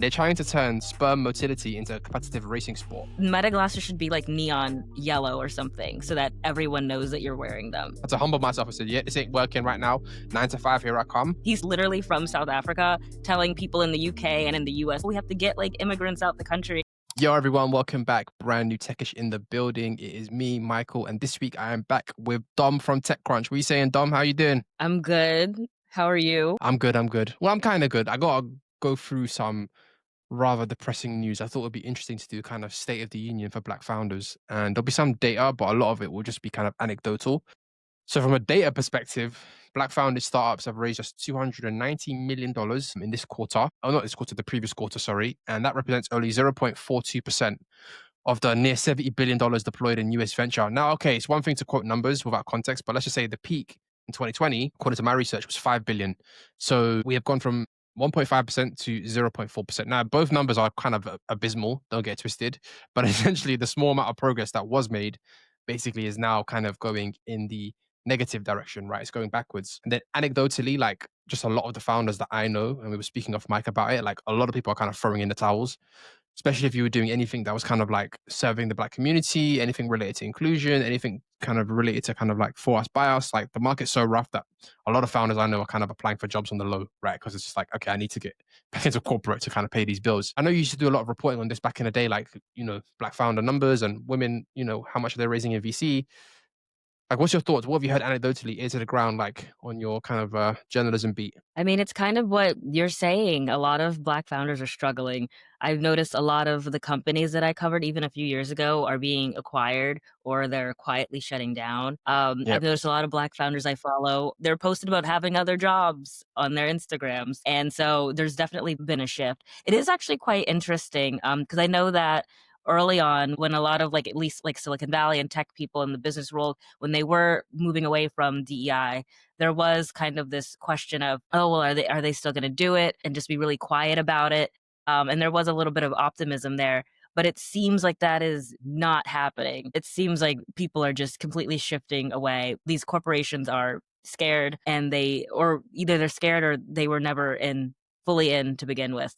They're trying to turn sperm motility into a competitive racing sport. Meta glasses should be like neon yellow or something so that everyone knows that you're wearing them. I had to humble myself and said, yeah, this ain't working right now. 9 to 5, here I come. He's literally from South Africa telling people in the UK and in the US, we have to get like immigrants out the country. Yo, everyone, welcome back. Brand new Techish in the building. It is me, Michael, and this week I am back with Dom from TechCrunch. What are you saying, Dom? How you doing? I'm good. How are you? I'm good. Well, I'm kind of good. I got to go through some rather depressing news. I thought it would be interesting to do kind of state of the union for Black founders. And there'll be some data, but a lot of it will just be kind of anecdotal. So from a data perspective, Black founded startups have raised just $290 million in this quarter. Oh, not this quarter, the previous quarter, sorry. And that represents only 0.42% of the near $70 billion deployed in US venture. Now, okay, it's one thing to quote numbers without context, but let's just say the peak in 2020, according to my research, was 5 billion. So we have gone from 1.5% to 0.4%. Now, both numbers are kind of abysmal, don't get twisted, but essentially the small amount of progress that was made basically is now kind of going in the negative direction, right? It's going backwards. And then anecdotally, like just a lot of the founders that I know, and we were speaking off mic about it, like a lot of people are kind of throwing in the towels, especially if you were doing anything that was kind of like serving the Black community, anything related to inclusion, anything kind of related to kind of like for us, by us. Like the market's so rough that a lot of founders I know are kind of applying for jobs on the low, right? Because it's just like, okay, I need to get back into corporate to kind of pay these bills. I know you used to do a lot of reporting on this back in the day, like, Black founder numbers and women, how much they're raising in VC. Like, what's your thoughts? What have you heard anecdotally, ear to the ground, like on your kind of journalism beat? I mean, it's kind of what you're saying. A lot of Black founders are struggling. I've noticed a lot of the companies that I covered even a few years ago are being acquired or they're quietly shutting down. I've Yep. noticed a lot of Black founders I follow, they're posting about having other jobs on their Instagrams. And so there's definitely been a shift. It is actually quite interesting because I know that early on when a lot of like at least like Silicon Valley and tech people in the business world, when they were moving away from DEI, there was kind of this question of, oh, well, are they still going to do it and just be really quiet about it? And there was a little bit of optimism there, but it seems like that is not happening. It seems like people are just completely shifting away. These corporations are scared and or either they're scared or they were never fully in to begin with.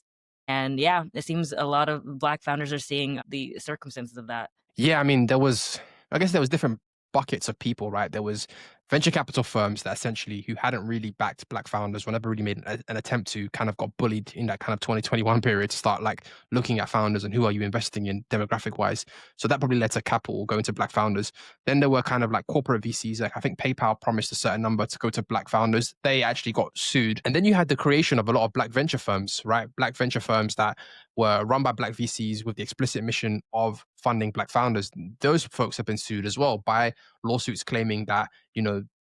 And yeah, it seems a lot of Black founders are seeing the circumstances of that. Yeah, I mean, I guess there was different buckets of people, right? There was venture capital firms that essentially who hadn't really backed Black founders, or never really made an attempt to, kind of got bullied in that kind of 2021 period to start like looking at founders and who are you investing in demographic wise. So that probably led to capital going to Black founders. Then there were kind of like corporate VCs, like I think PayPal promised a certain number to go to Black founders. They actually got sued. And then you had the creation of a lot of Black venture firms, right? Black venture firms that were run by Black VCs with the explicit mission of funding Black founders. Those folks have been sued as well by lawsuits claiming that,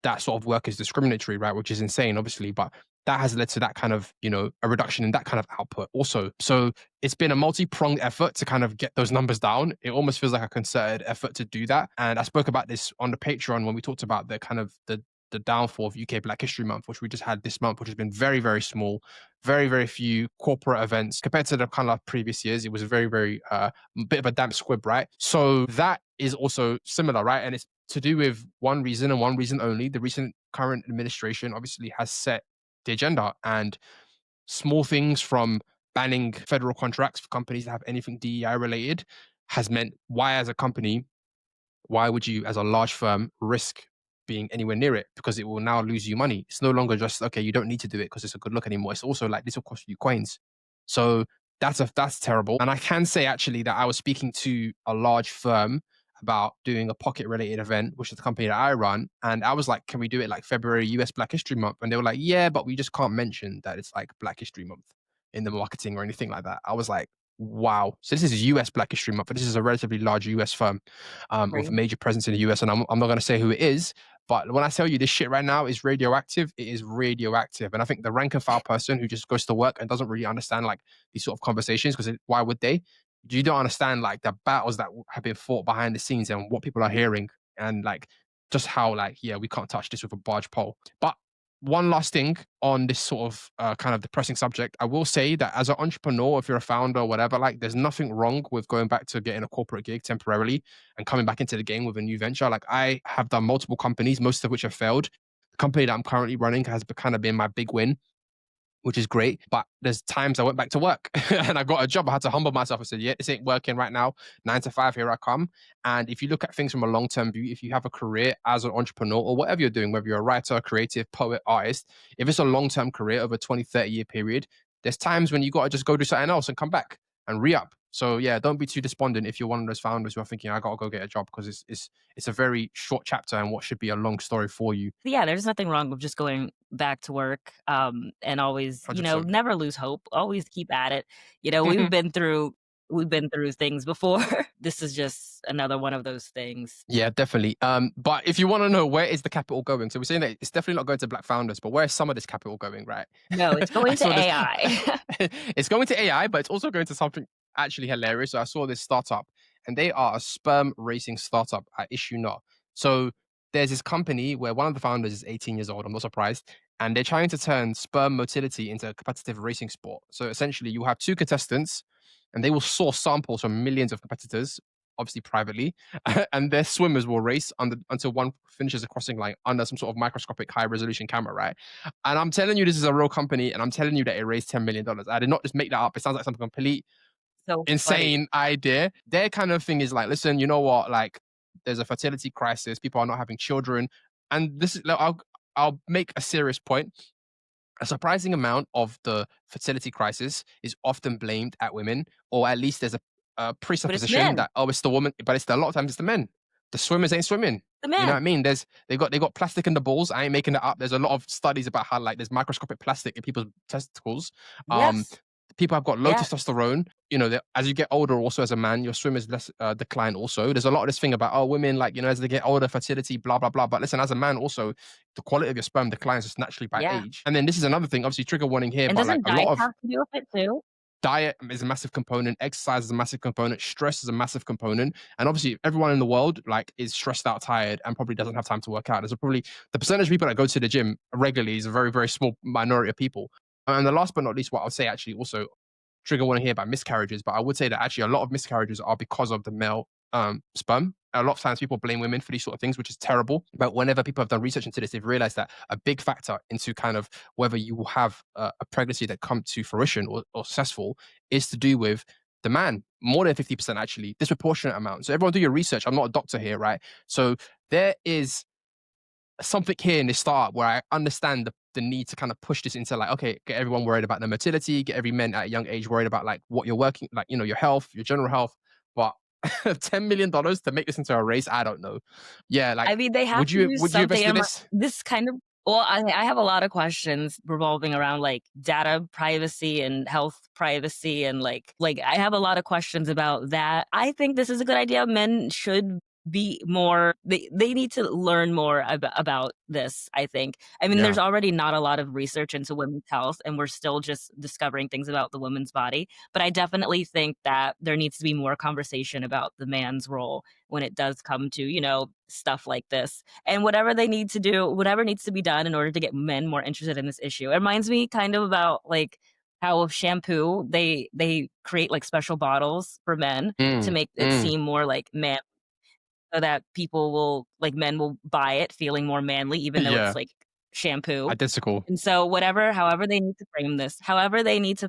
that sort of work is discriminatory, right? Which is insane, obviously, but that has led to that kind of, a reduction in that kind of output also. So it's been a multi-pronged effort to kind of get those numbers down. It almost feels like a concerted effort to do that. And I spoke about this on the Patreon when we talked about the kind of the downfall of UK Black History Month, which we just had this month, which has been very, very small, very, very few corporate events compared to the kind of previous years. It was a very, very bit of a damp squib, right? So that is also similar, right? And it's to do with one reason and one reason only. The recent current administration obviously has set the agenda, and small things from banning federal contracts for companies that have anything DEI related has meant why would you as a large firm risk being anywhere near it, because it will now lose you money. It's no longer just, okay, you don't need to do it because it's a good look anymore. It's also like, this will cost you coins. So that's terrible. And I can say actually that I was speaking to a large firm about doing a pocket related event, which is the company that I run. And I was like, can we do it like February US Black History Month? And they were like, yeah, but we just can't mention that it's like Black History Month in the marketing or anything like that. I was like, wow. So this is US Black History Month, but this is a relatively large US firm with a major presence in the US. And I'm not going to say who it is, but when I tell you this shit right now is radioactive, it is radioactive. And I think the rank and file person who just goes to work and doesn't really understand like these sort of conversations, because why would they? You don't understand like the battles that have been fought behind the scenes and what people are hearing, and like just how like, yeah, we can't touch this with a barge pole. But one last thing on this sort of kind of depressing subject, I will say that as an entrepreneur, if you're a founder or whatever, like there's nothing wrong with going back to getting a corporate gig temporarily and coming back into the game with a new venture. Like I have done multiple companies, most of which have failed. The company that I'm currently running has kind of been my big win. which is great. But there's times I went back to work and I got a job. I had to humble myself. I said, yeah, this ain't working right now. 9 to 5, here I come. And if you look at things from a long-term view, if you have a career as an entrepreneur or whatever you're doing, whether you're a writer, creative, poet, artist, if it's a long-term career over a 20, 30-year period, there's times when you got to just go do something else and come back and re-up. So yeah, don't be too despondent if you're one of those founders who are thinking, I got to go get a job, because it's a very short chapter and what should be a long story for you. Yeah, there's nothing wrong with just going back to work, and always, 100%. never lose hope, always keep at it. We've been through things before. This is just another one of those things. Yeah, definitely. But if you want to know where is the capital going, so we're saying that it's definitely not going to black founders, but where is some of this capital going, right? No, it's I going to saw this. AI. It's going to AI, but it's also going to something actually hilarious. So I saw this startup, and they are a sperm racing startup at issue not. So there's this company where one of the founders is 18 years old. I'm not surprised. And they're trying to turn sperm motility into a competitive racing sport. So essentially, you have two contestants, and they will source samples from millions of competitors, obviously privately, and their swimmers will race until one finishes a crossing line under some sort of microscopic high resolution camera, right? And I'm telling you, this is a real company, and I'm telling you that it raised $10 million. I did not just make that up. It sounds like some complete So funny. insane idea. Their kind of thing is like, listen, you know what? Like, there's a fertility crisis. People are not having children, and this is. I'll make a serious point. A surprising amount of the fertility crisis is often blamed at women, or at least there's a But it's presupposition men. that, oh, it's the woman, but a lot of times it's the men. The swimmers ain't swimming. The You know what I men. mean? They got plastic in the balls. I ain't making it up. There's a lot of studies about how, like, there's microscopic plastic in people's testicles. Um, Yes. People have got low Yeah. testosterone. As you get older, also as a man, your swim is less decline. Also, there's a lot of this thing about, oh, women, like, as they get older, fertility, blah blah blah. But listen, as a man, also the quality of your sperm declines just naturally by Yeah. age. And then this is another thing, obviously trigger warning here, And but like doesn't a lot diet of have to do with it too? diet is a massive component, exercise is a massive component, stress is a massive component, and obviously everyone in the world like is stressed out, tired, and probably doesn't have time to work out. There's probably the percentage of people that go to the gym regularly is a very very small minority of people. And the last but not least, what I'll say actually also trigger warning here about miscarriages, but I would say that actually a lot of miscarriages are because of the male sperm. A lot of times people blame women for these sort of things, which is terrible. But whenever people have done research into this, they've realized that a big factor into kind of whether you will have a pregnancy that come to fruition or successful is to do with the man. More than 50% actually, disproportionate amount. So everyone do your research. I'm not a doctor here, right? So there is something here in this startup where I understand the need to kind of push this into like, okay, get everyone worried about their motility, get every man at a young age worried about like what you're working, like, your health, your general health. But $10 million to make this into a race, I don't know. Yeah, like, I mean, they have would to you use would you something. invest in this? This kind of well, I have a lot of questions revolving around like data privacy and health privacy and like I have a lot of questions about that. I think this is a good idea. Men should be more they need to learn more about this, I think. I mean, Yeah. there's already not a lot of research into women's health and we're still just discovering things about the woman's body, but I definitely think that there needs to be more conversation about the man's role when it does come to, stuff like this. And whatever they need to do, whatever needs to be done in order to get men more interested in this issue. It reminds me kind of about like how with shampoo they create like special bottles for men to Mm, make it mm, seem more like man so that people will like men will buy it feeling more manly even though it's yeah, like shampoo. identical. And so however they need to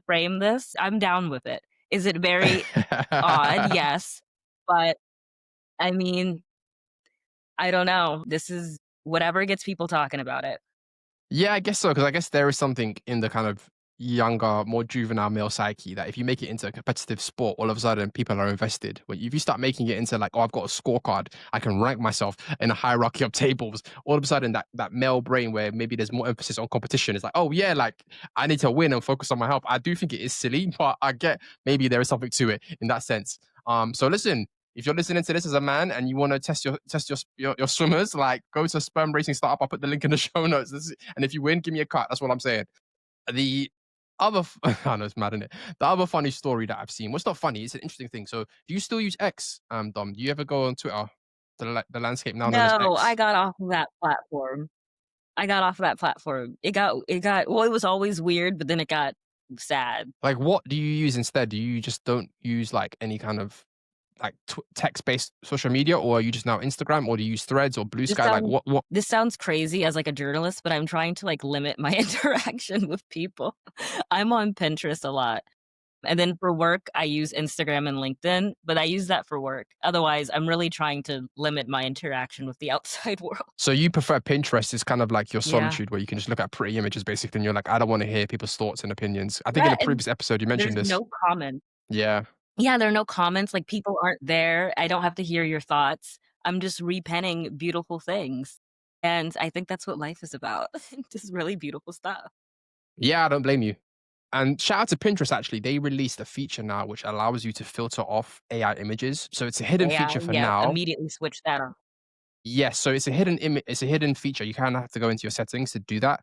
frame this, I'm down with it. Is it very odd? Yes. But I mean, I don't know. This is whatever gets people talking about it. Yeah, I guess so, because I guess there is something in the kind of younger, more juvenile male psyche that if you make it into a competitive sport, all of a sudden people are invested. But if you start making it into like, oh, I've got a scorecard, I can rank myself in a hierarchy of tables, all of a sudden that male brain where maybe there's more emphasis on competition is like, oh yeah, like I need to win and focus on my health. I do think it is silly, but I get maybe there is something to it in that sense. So listen, if you're listening to this as a man and you want to test your swimmers, like go to a sperm racing startup. I'll put the link in the show notes. And if you win, give me a cut. That's what I'm saying. The I know it's mad, isn't it? The other funny story that I've seen. What's not funny? It's an interesting thing. So, do you still use X, Dom? Do you ever go on Twitter, the landscape now known as No, I X? got off of that platform. I got off of that platform. It got well, it was always weird, but then it got sad. Like, what do you use instead? Do you just don't use like any kind of like text-based social media, or are you just now Instagram, or do you use Threads or Blue This Sky? Like sounds what? this sounds crazy as, like, a journalist, but I'm trying to, like, limit my interaction with people. I'm on Pinterest a lot, and then for work, I use Instagram and LinkedIn, but I use that for work. Otherwise, I'm really trying to limit my interaction with the outside world. So you prefer Pinterest is kind of like your Yeah. solitude, where you can just look at pretty images basically, and you're like, I don't want to hear people's thoughts and opinions. I think in Yeah, a and previous episode you there's mentioned this. no comment. Yeah. Yeah, there are no comments, like, people aren't there, I don't have to hear your thoughts. I'm just repenning beautiful things, and I think that's what life is about, just really beautiful stuff. Yeah, I don't blame you. And shout out to Pinterest actually. They released a feature now which allows you to filter off AI images. So it's a hidden AI, feature for yeah, now. immediately switch that on. Yes, so it's a hidden feature. You kinda have to go into your settings to do that.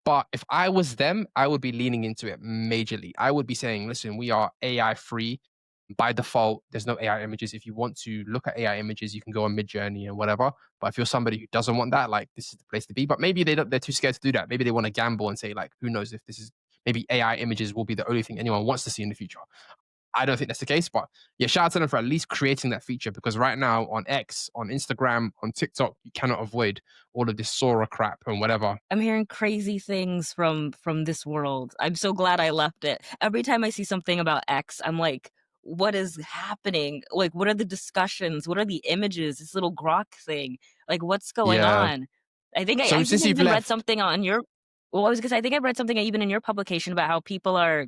But if I was them, I would be leaning into it majorly. I would be saying, "Listen, we are AI free. By default, there's no AI images. If you want to look at AI images, you can go on Midjourney and whatever. But if you're somebody who doesn't want that, like, this is the place to be." But maybe they're too scared to do that. Maybe they wanna gamble and say, like, "Who knows if this is maybe AI images will be the only thing anyone wants to see in the future." I don't think that's the case, but yeah, shout out to them for at least creating that feature, because right now on X, on Instagram, on TikTok, you cannot avoid all of this Sora crap and whatever. I'm hearing crazy things from this world. I'm so glad I left it. Every time I see something about X, I'm like, "What is happening? Like, what are the discussions? What are the images? This little grok thing? Like, what's going Yeah. on?" I So think since I you've even read left, something on your well, I was gonna say, I think I read something even in your publication about how people are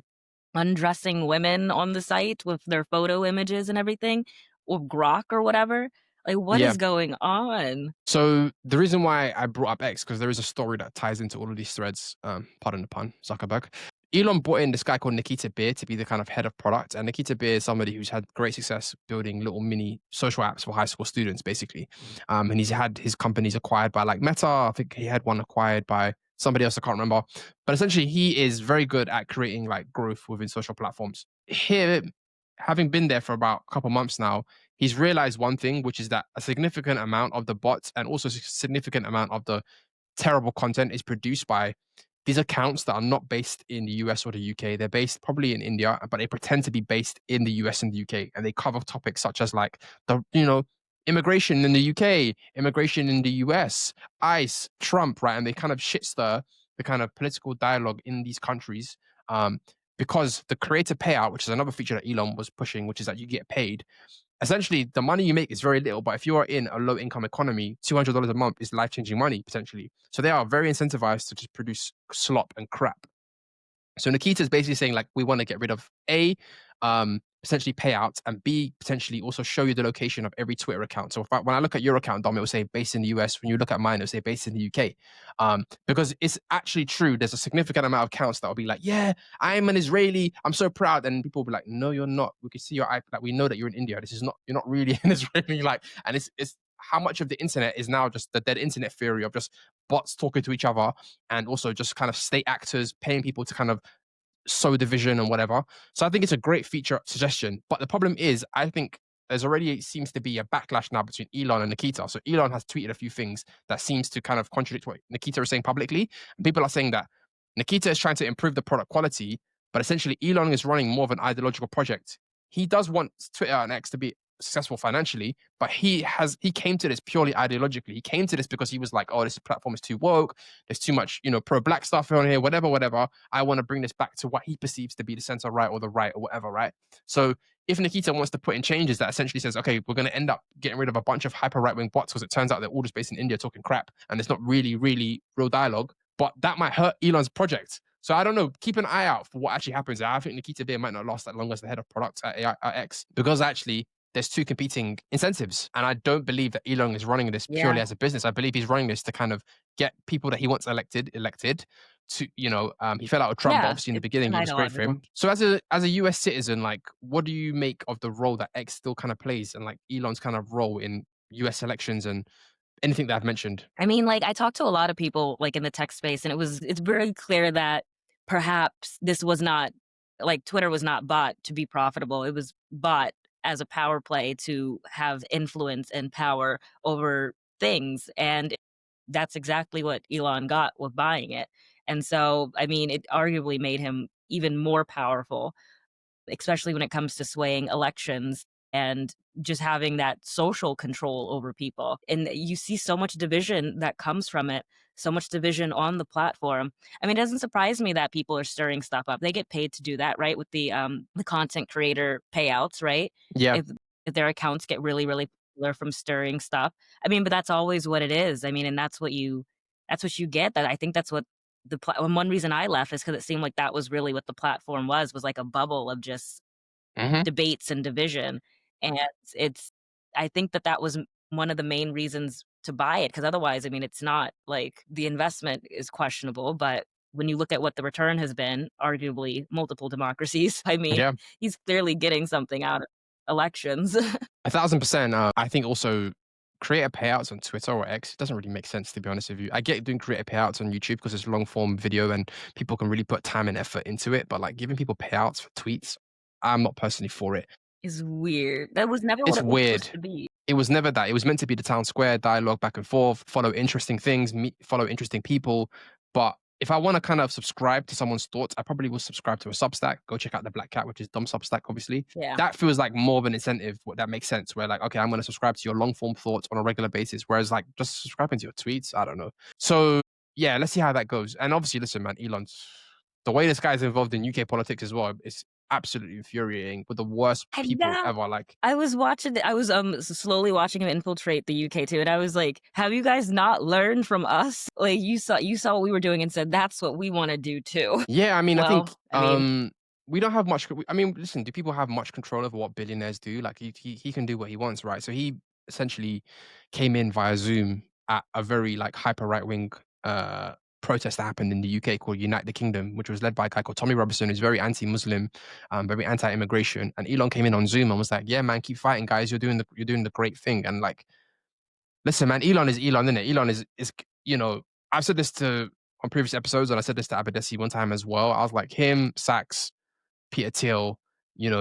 undressing women on the site with their photo images and everything, or grok or whatever. Like, what yeah. is going on? So the reason why I brought up X, because there is a story that ties into all of these threads. Pardon the pun, Zuckerberg. Elon brought in this guy called Nikita Bier to be the kind of head of product, and Nikita Bier is somebody who's had great success building little mini social apps for high school students, basically. And he's had his companies acquired by like Meta. I think he had one acquired by somebody else. I can't remember. But essentially, he is very good at creating like growth within social platforms. Here, having been there for about a couple months now, he's realized one thing, which is that a significant amount of the bots and also a significant amount of the terrible content is produced by these accounts that are not based in the US or the UK. They're based probably in India, but they pretend to be based in the US and the UK, and they cover topics such as like immigration in the UK, immigration in the US, ICE, Trump, right? And they kind of shit stir the kind of political dialogue in these countries. Um, because the creator payout, which is another feature that Elon was pushing, which is that you get paid. Essentially, the money you make is very little, but if you are in a low income economy, $200 a month is life changing money potentially. So they are very incentivized to just produce slop and crap. So Nikita is basically saying like we want to get rid of A, potentially payouts, and B, potentially also show you the location of every Twitter account. So when I look at your account, Dom, it will say based in the US. When you look at mine, it will say based in the UK. Because it's actually true. There's a significant amount of accounts that will be like, yeah, I'm an Israeli. I'm so proud. And people will be like, no, you're not. We can see your eye. Like we know that you're in India. This is not. You're not really an Israeli. Like, and it's how much of the internet is now just the dead internet theory of just bots talking to each other, and also just kind of state actors paying people to kind of sow division and whatever. So I think it's a great feature suggestion. But the problem is, I think there's already seems to be a backlash now between Elon and Nikita. So Elon has tweeted a few things that seems to kind of contradict what Nikita is saying publicly. And people are saying that Nikita is trying to improve the product quality, but essentially Elon is running more of an ideological project. He does want Twitter and X to be successful financially, but he came to this purely ideologically. He came to this because he was like, oh, this platform is too woke, there's too much, pro-black stuff on here, whatever. I want to bring this back to what he perceives to be the center right or the right or whatever, right? So if Nikita wants to put in changes that essentially says, okay, we're going to end up getting rid of a bunch of hyper right-wing bots because it turns out they're all just based in India talking crap and it's not really, really real dialogue, but that might hurt Elon's project. So I don't know. Keep an eye out for what actually happens. I think Nikita Bier might not last that long as the head of product at X, because actually there's two competing incentives. And I don't believe that Elon is running this purely Yeah. as a business. I believe he's running this to kind of get people that he wants elected to, he fell out with Trump, but Yeah, obviously in the it's beginning an it was great for him. ideological. So as a US citizen, like what do you make of the role that X still kind of plays and like Elon's kind of role in US elections and anything that I've mentioned? I mean, like, I talked to a lot of people, like, in the tech space, and it's very clear that perhaps this was not like, Twitter was not bought to be profitable. It was bought as a power play to have influence and power over things, and that's exactly what Elon got with buying it. And so, I mean, it arguably made him even more powerful, especially when it comes to swaying elections. and just having that social control over people. And you see so much division that comes from it, so much division on the platform. I mean, it doesn't surprise me that people are stirring stuff up. They get paid to do that, right? With the content creator payouts, right? Yeah. If if their accounts get really, really popular from stirring stuff. I mean, but that's always what it is. I mean, and that's what you get. That I think that's what and one reason I left is because it seemed like that was really what the platform was like a bubble of just Hmm. debates and division, and it's I think that that was one of the main reasons to buy it, because otherwise, I mean, it's not like the investment is questionable, but when you look at what the return has been, arguably multiple democracies, I mean, Yeah. he's clearly getting something out of elections. 1,000%. I think also creator payouts on Twitter or X, it doesn't really make sense, to be honest with you. I get doing creator payouts on YouTube because it's long form video and people can really put time and effort into it. But like giving people payouts for tweets, I'm not personally for it. Is weird. That was never what It's it was weird. supposed to be. It was never that. It was meant to be the town square dialogue back and forth, follow interesting things, follow interesting people. But if I want to kind of subscribe to someone's thoughts, I probably will subscribe to a Substack. Go check out the Black Cat, which is Dom Substack, obviously. Yeah. That feels like more of an incentive. That makes sense. Where like, okay, I'm going to subscribe to your long form thoughts on a regular basis. Whereas like just subscribing to your tweets, I don't know. So yeah, let's see how that goes. And obviously, listen, man, Elon's the way this guy's involved in UK politics as well is absolutely infuriating with the worst I people know. ever. Like, I was, slowly watching him infiltrate the UK too, and I was like, "Have you guys not learned from us? Like, you saw what we were doing and said, 'That's what we wanna do too.'" yeah, I mean, I think Well, I mean, we don't have much. I mean, listen, do people have much control over what billionaires do? Like, he can do what he wants, right? So he essentially came in via Zoom at a very like hyper right wing protest that happened in the UK called Unite the Kingdom, which was led by a guy called Tommy Robinson, who's very anti-Muslim, very anti-immigration. And Elon came in on Zoom and was like, "Yeah, man, keep fighting, guys. You're doing the great thing." And like, listen, man, Elon is Elon, isn't it? Elon is I've said this to on previous episodes, and I said this to Abadesi one time as well. I was like, him, Sachs, Peter Thiel,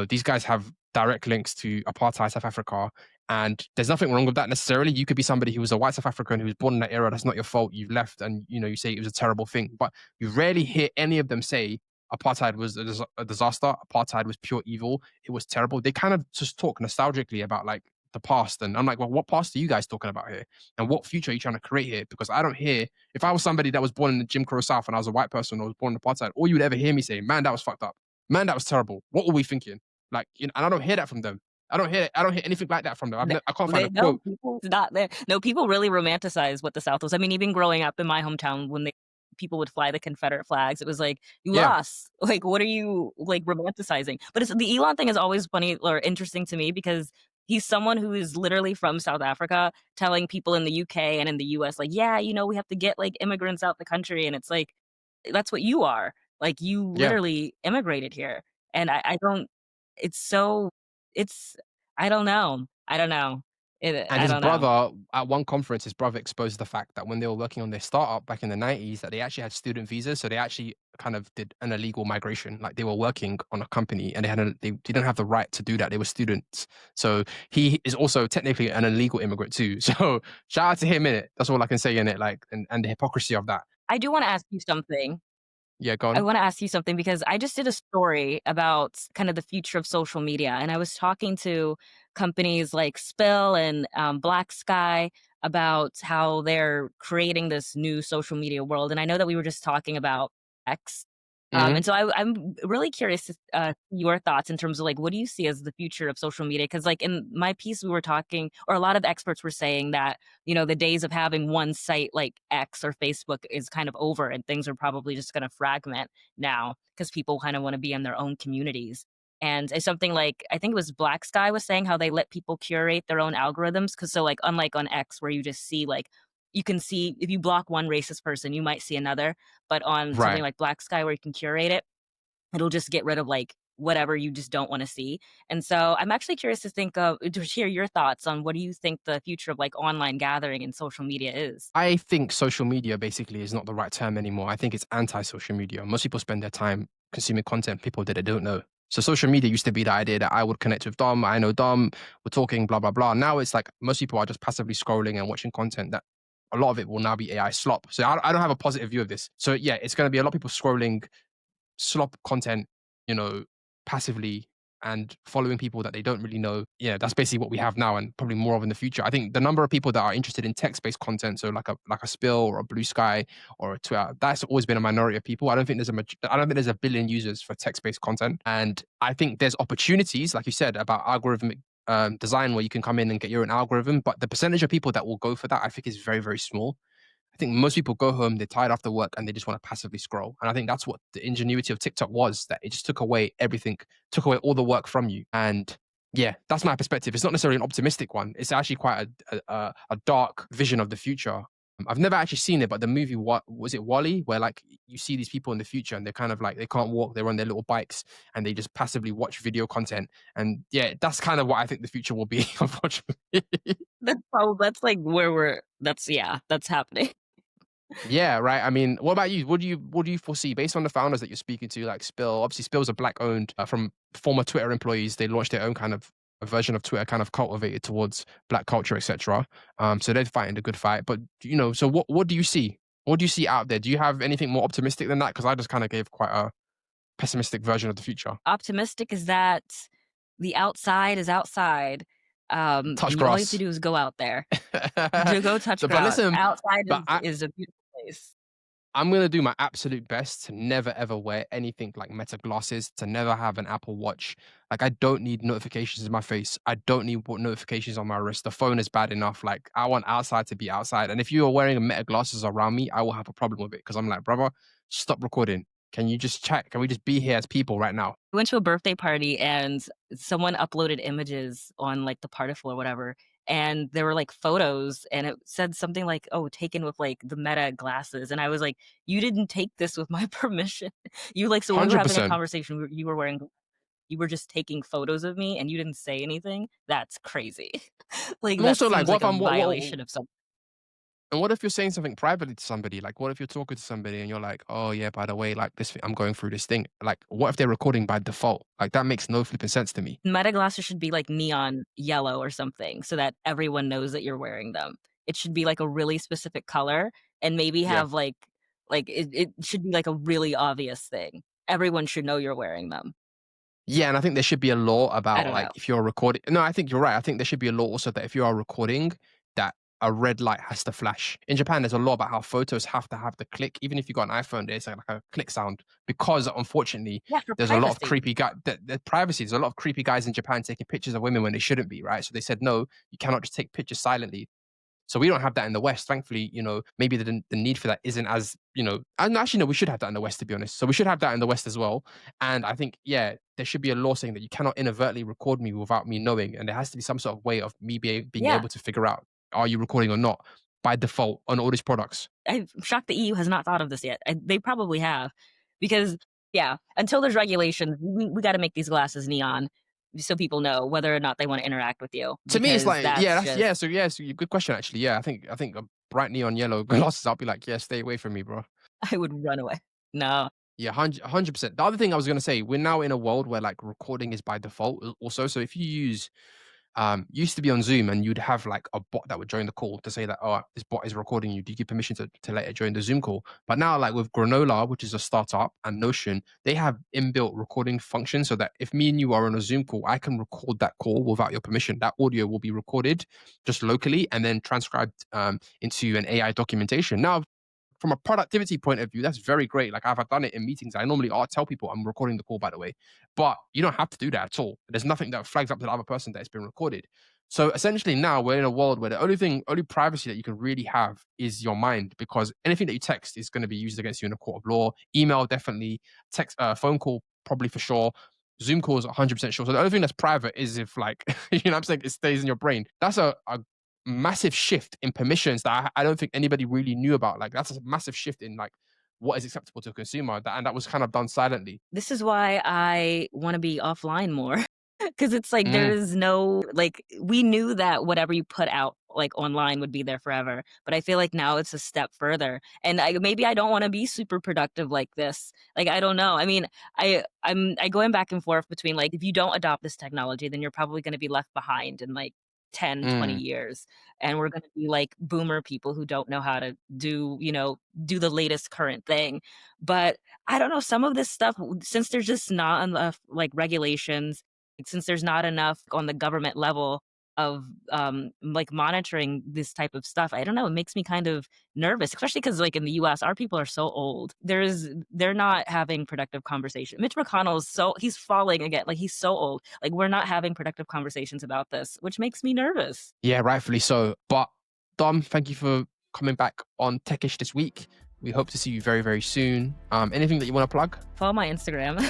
these guys have direct links to apartheid South Africa. And there's nothing wrong with that necessarily. You could be somebody who was a white South African who was born in that era. That's not your fault. You've left and, you say it was a terrible thing. But you rarely hear any of them say apartheid was a disaster. Apartheid was pure evil. It was terrible. They kind of just talk nostalgically about like the past. And I'm like, well, what past are you guys talking about here? And what future are you trying to create here? Because I don't hear, if I was somebody that was born in the Jim Crow South and I was a white person or was born in apartheid, all you would ever hear me say, man, that was fucked up. Man, that was terrible. What were we thinking? Like, and I don't hear that from them. I don't hear anything like that from them. th I can't find they a no, quote. people it's not there. No, people really romanticize what the South was. I mean, even growing up in my hometown when people would fly the Confederate flags, it was like, "You Yeah, lost." Like, what are you, like, romanticizing? But it's the Elon thing is always funny or interesting to me because he's someone who is literally from South Africa telling people in the UK and in the US, like, "Yeah, we have to get, like, immigrants out the country," and it's like, that's what you are. Like, you yeah. literally immigrated here, and I don't it's so it's I don't know. I don't know. And I his don't know. brother, at one conference, his brother exposed the fact that when they were working on their startup back in the 90s, that they actually had student visas. So they actually kind of did an illegal migration. Like they were working on a company and they didn't have the right to do that. They were students. So he is also technically an illegal immigrant too. So shout out to him in it. That's all I can say in it. Like, and the hypocrisy of that. I do wanna ask you something. Yeah, go I on. wanna ask you something because I just did a story about kind of the future of social media, and I was talking to companies like Spill and, Black Sky about how they're creating this new social media world, and I know that we were just talking about X, Hmm. and so I'm really curious to your thoughts in terms of, like, what do you see as the future of social media? Because, like, in my piece, we were talking or a lot of experts were saying that, the days of having one site like X or Facebook is kind of over and things are probably just gonna fragment now because people kinda wanna be in their own communities. And it's something like I think it was Black Sky was saying how they let people curate their own algorithms because so, like, unlike on X where you just see, like you can see if you block one racist person, you might see another, but on something Right. like Black Sky where you can curate it, it'll just get rid of, like, whatever you just don't wanna see. And so I'm actually curious to hear your thoughts on what do you think the future of, like, online gathering and social media is? I think social media basically is not the right term anymore. I think it's anti-social media. Most people spend their time consuming content people that they don't know. So social media used to be the idea that I would connect with Dom, I know Dom, we're talking, blah, blah, blah. Now it's like most people are just passively scrolling and watching content that a lot of it will now be AI slop. So I don't have a positive view of this. So yeah, it's going to be a lot of people scrolling slop content, you know, passively. and following people that they don't really know. Yeah, that's basically what we have now, and probably more of in the future. I think the number of people that are interested in text-based content, so like a Spill or a Blue Sky or a Twitter, that's always been a minority of people. I don't think there's a billion users for text-based content, and I think there's opportunities, like you said, about algorithmic design where you can come in and get your own algorithm. But the percentage of people that will go for that, I think, is very, very small. I think most people go home, they're tired after work, and they just want to passively scroll. And I think that's what the ingenuity of TikTok was, that it just took away everything, took away all the work from you. And yeah, that's my perspective. It's not necessarily an optimistic one. It's actually quite a dark vision of the future. I've never actually seen it, but the movie, what was it, Wally, where like you see these people in the future and they're kind of like, they can't walk, they're on their little bikes and they just passively watch video content. And yeah, that's kind of what I think the future will be, unfortunately. That's like where that's happening. Yeah, right. I mean, what about you? What do you foresee based on the founders that you're speaking to? Like Spill, obviously Spill's a black owned from former Twitter employees. They launched their own kind of a version of Twitter, kind of cultivated towards black culture, etc. So they're fighting the good fight. But so what do you see? What do you see out there? Do you have anything more optimistic than that? Because I just kind of gave quite a pessimistic version of the future. Optimistic is that the outside is outside, Touch and all you have to grass. do is go out there. To go touch But grass. listen, Outside but is a beautiful place. I'm gonna do my absolute best to never ever wear anything like Meta glasses, to never have an Apple Watch. Like I don't need notifications in my face. I don't need notifications on my wrist. The phone is bad enough. Like I want outside to be outside. And if you are wearing a Meta glasses around me, I will have a problem with it because I'm like, brother, stop recording. Can you just check? Can we just be here as people right now? We went to a birthday party and someone uploaded images on like the particle or whatever. And there were like photos and it said something like, oh, taken with like the Meta glasses. And I was like, you didn't take this with my permission. So when we were having a 100%. conversation, you were wearing, you were just taking photos of me and you didn't say anything. That's crazy. Like And that also, like, seems what like if a I'm violation of something. and what if you're saying something privately to somebody? Like, what if you're talking to somebody and you're like, "Oh yeah, by the way, like I'm going through this thing." Like, what if they're recording by default? Like, that makes no flipping sense to me. Meta glasses should be like neon yellow or something so that everyone knows that you're wearing them. It should be like a really specific color and maybe Yeah. have it should be like a really obvious thing. Everyone should know you're wearing them. Yeah, and I think there should be a law I about don't like know. if you're recording. No, I think you're right. I think there should be a law also that if you are recording, that a red light has to flash. In Japan, there's a law about how photos have to have the click. Even if you got an iPhone, there's like a click sound because unfortunately Yeah, for there's a lot of privacy. creepy guy. The privacy. There's a lot of creepy guys in Japan taking pictures of women when they shouldn't be. Right. So they said no, you cannot just take pictures silently. So we don't have that in the West. Thankfully, maybe the need for that isn't as, and actually, no, we should have that in the West, to be honest. So we should have that in the West as well. And I think, yeah, there should be a law saying that you cannot inadvertently record me without me knowing. And there has to be some sort of way of me being Yeah. able to figure out, are you recording or not by default on all these products? I'm shocked the EU has not thought of this yet. They probably have because yeah, until there's regulations, we got to make these glasses neon so people know whether or not they want to interact with you To me, it's because like, yeah, that's that's, just so good question, actually. Yeah, I think a bright neon yellow glasses, I'll be like, yeah, stay away from me, bro. I would run away. No. Yeah, 100%. The other thing I was gonna say, we're now in a world where like recording is by default also. So if you use used to be on Zoom and you'd have like a bot that would join the call to say that, oh, this bot is recording you. Do you give permission to let it join the Zoom call? But now, like with Granola, which is a startup, and Notion, they have inbuilt recording functions so that if me and you are on a Zoom call, I can record that call without your permission. That audio will be recorded just locally and then transcribed into an AI documentation. Now, from a productivity point of view, that's very great. Like I've done it in meetings. I normally tell people I'm recording the call, by the way, but you don't have to do that at all. There's nothing that flags up to the other person that it's been recorded. So essentially now we're in a world where the only privacy that you can really have is your mind, because anything that you text is going to be used against you in a court of law. Email, definitely. Text, phone call, probably for sure. Zoom calls, 100% sure. So the only thing that's private is if like, what I'm saying, it stays in your brain. That's a massive shift in permissions that I don't think anybody really knew about. Like that's a massive shift in like what is acceptable to a consumer, and that was kind of done silently. This is why I wanna be offline more, because it's like there Mm, is no like, we knew that whatever you put out, like, online would be there forever, but I feel like now it's a step further, and maybe I don't wanna be super productive like this. Like, I don't know. I mean, I going back and forth between, like, if you don't adopt this technology, then you're probably gonna be left behind in, like, 10, 20 mm. years, and we're gonna be like boomer people who don't know how to do the latest current thing, but I don't know, some of this stuff, since there's just not enough, like, regulations, since there's not enough on the government level of like monitoring this type of stuff. I don't know, it makes me kind of nervous, especially because like in the US, our people are so old. They're not having productive conversation. Mitch McConnell is he's falling again. Like he's so old. Like we're not having productive conversations about this, which makes me nervous. Yeah, rightfully so. But Dom, thank you for coming back on Techish this week. We hope to see you very, very soon. Anything that you want to plug? Follow my Instagram.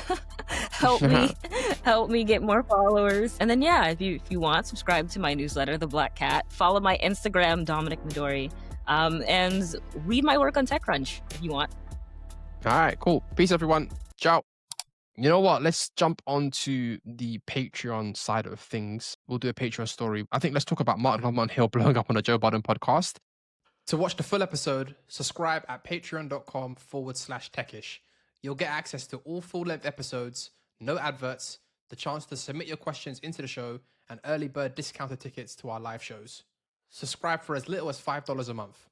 help me get more followers. And then yeah, if you want, subscribe to my newsletter, The Black Cat. Follow my Instagram, Dominic-Madori. And read my work on TechCrunch if you want. All right, cool. Peace, everyone. Ciao. You know what? Let's jump onto the Patreon side of things. We'll do a Patreon story. I think let's talk about Marc Lamont Hill blowing up on a Joe Budden podcast. To watch the full episode, subscribe at patreon.com/techish. You'll get access to all full-length episodes, no adverts, the chance to submit your questions into the show, and early bird discounted tickets to our live shows. Subscribe for as little as $5 a month.